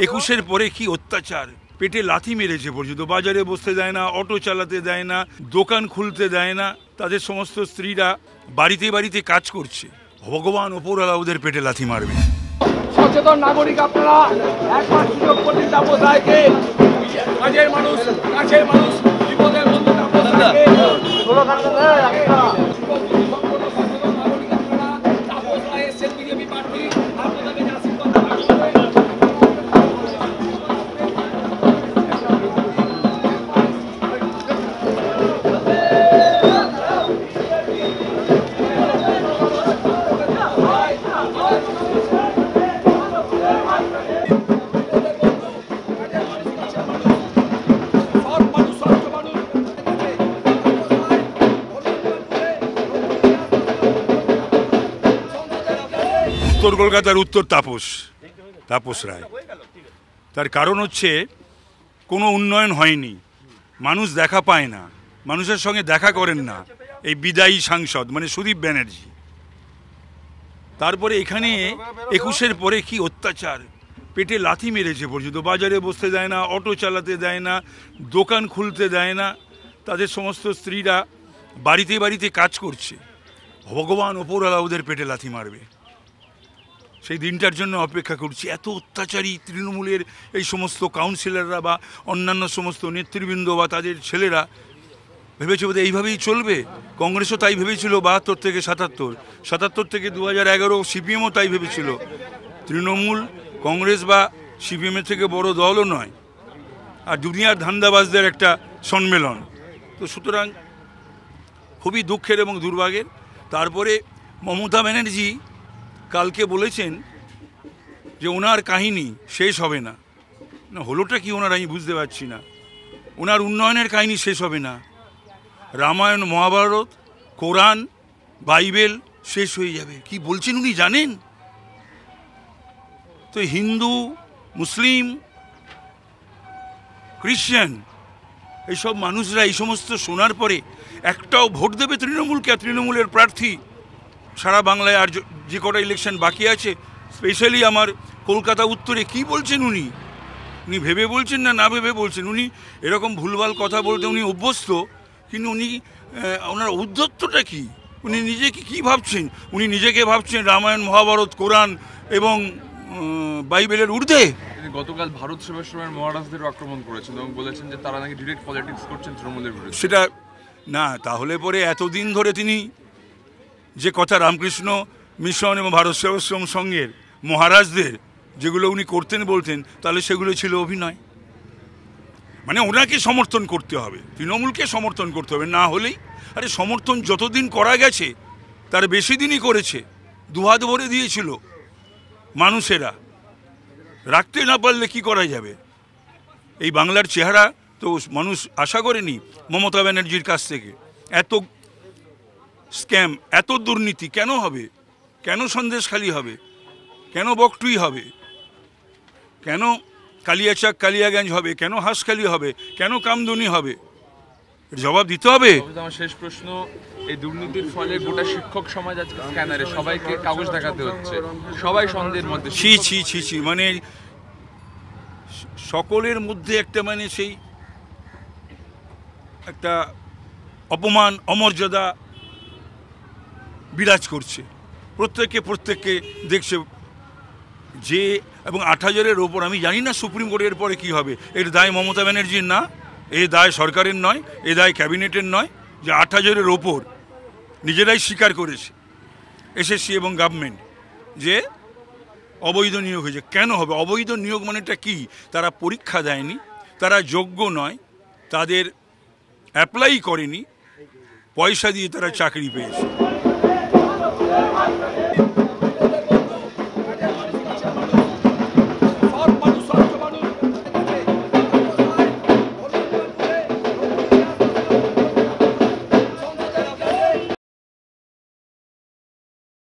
একুশের পরে কি অত্যাচার, পেটে লাথি মেরেছে পর্যন্ত, বাজারে বসতে দেয় না, অটো চালাতে দেয় না, দোকান খুলতে দেয় না, তাদের সমস্ত স্ত্রীরা বাড়িতে বাড়িতে কাজ করছে। ভগবান ওপরওয়ালা ওদের পেটে লাথি মারবে। সচেতন নাগরিক আপনারা একবার সুযোগ করলেন তাপস রায়কে, কাজের মানুষ, কাছের মানুষ, বিপদের বন্ধু তাপস রায়কে। তাপস রায় এসছেন বিজেপি প্রার্থী, আপনাদের আশীর্বাদ থাকবে। উত্তর কলকাতার উত্তর তাপস রায়। তার কারণ হচ্ছে কোনো উন্নয়ন হয়নি, মানুষ দেখা পায় না, মানুষের সঙ্গে দেখা করেন না এই বিদায়ী সাংসদ মানে সুদীপ ব্যানার্জি। তারপরে এখানে একুশের পরে কি অত্যাচার, পেটে লাথি মেরেছে পর্যন্ত, বাজারে বসতে দেয় না, অটো চালাতে দেয় না, দোকান খুলতে দেয় না, তাদের সমস্ত স্ত্রীরা বাড়িতে বাড়িতে কাজ করছে। ভগবান ওপরওয়ালা ওদের পেটে লাথি মারবে, সেই দিনটার জন্য অপেক্ষা করছি। এত অত্যাচারী তৃণমূলের এই সমস্ত কাউন্সিলররা বা অন্যান্য সমস্ত নেতৃবৃন্দ বা তাদের ছেলেরা ভেবেছে বোধহয় এইভাবেই চলবে। কংগ্রেসও তাই ভেবেছিল 72 থেকে 77 থেকে 2011, সিপিএমও তাই ভেবেছিল। তৃণমূল কংগ্রেস বা সিপিএমের থেকে বড় দলও নয়, আর দুনিয়ার ধান্দাবাজদের একটা সম্মেলন। তো সুতরাং খুবই দুঃখের এবং দুর্ভাগ্যের। তারপরে মমতা ব্যানার্জি কালকে বলেছেন যে ওনার কাহিনী শেষ হবে না। হলোটা কি ওনার আমি বুঝতে পারছি না। ওনার উন্নয়নের কাহিনী শেষ হবে না, রামায়ণ, মহাভারত, কোরআন, বাইবেল শেষ হয়ে যাবে। কি বলছেন উনি জানেন তো? হিন্দু, মুসলিম, খ্রিশ্চান এইসব মানুষরা এই সমস্ত শোনার পরে একটাও ভোট দেবে তৃণমূলকে? আর তৃণমূলের প্রার্থী সারা বাংলায় আর যে কটা ইলেকশন বাকি আছে, স্পেশালি আমার কলকাতা উত্তরে, কি বলছেন উনি? উনি ভেবে বলছেন না ভেবে বলছেন? উনি এরকম ভুলভাল কথা বলতে উনি অভ্যস্ত, কিন্তু উনি ওনার উদ্ধত্তটা কি? উনি নিজেকে কি ভাবছেন? উনি নিজেকে ভাবছেন রামায়ণ, মহাভারত, কোরআন এবং বাইবেলের ঊর্ধ্বে। গতকাল ভারত সেবাশ্রমের মহারাজদের আক্রমণ করেছেন এবং বলেছেন যে তারা নাকি ডিরেক্ট পলিটিক্স করছেন তৃণমূলের বিরুদ্ধে। সেটা না, তাহলে পরে এতদিন ধরে তিনি যে কথা রামকৃষ্ণ মিশন এবং ভারত সেবাশ্রম সংঘের মহারাজদের যেগুলো উনি করতেন বলতেন, তাহলে সেগুলো ছিল অভিনয়। মানে ওনাকে সমর্থন করতে হবে, তৃণমূলকে সমর্থন করতে হবে, না হলেই আরে সমর্থন যতদিন করা গেছে তার বেশি দিনই করেছে, দুহাত ভরে দিয়েছিল মানুষেরা। রাখতে না পারলে কি করা যাবে? এই বাংলার চেহারা তো মানুষ আশা করেনি মমতা ব্যানার্জির কাছ থেকে। এত স্ক্যাম, এত দুর্নীতি কেন হবে? কেন সন্দেশখালি হবে? কেন বকটুই হবে? কেন কালিয়াচাক, কালিয়াগঞ্জ হবে? কেন হাঁসখালি হবে? কেন কামদুনি হবে? জবাব দিতে হবে। আমার শেষ প্রশ্ন, এই দুর্নীতির ফলে গোটা শিক্ষক সমাজ আজকে স্ক্যানারে সবাইকে কাগজ দেখাতে হচ্ছে, সবাই সন্দেহের মধ্যে। ছি মানে সকলের মধ্যে একটা মানে সেই একটা অপমান, অমর্যাদা বিরাজ করছে। প্রত্যেককে দেখছে যে, এবং 8,000-এর ওপর। আমি জানি না সুপ্রিম কোর্টের পরে কি হবে। এর দায় মমতা ব্যানার্জির না, এই দায় সরকারের নয়, এই দায় ক্যাবিনেটের নয়, যে 8,000-এর ওপর নিজেরাই স্বীকার করেছে এসএসসি এবং গভর্নমেন্ট যে অবৈধ নিয়োগ হয়েছে। কেন হবে? অবৈধ নিয়োগ মানেটা কি? তারা পরীক্ষা দেয়নি, তারা যোগ্য নয়, তাদের অ্যাপ্লাই করেনি, পয়সা দিয়ে তারা চাকরি পেয়েছে।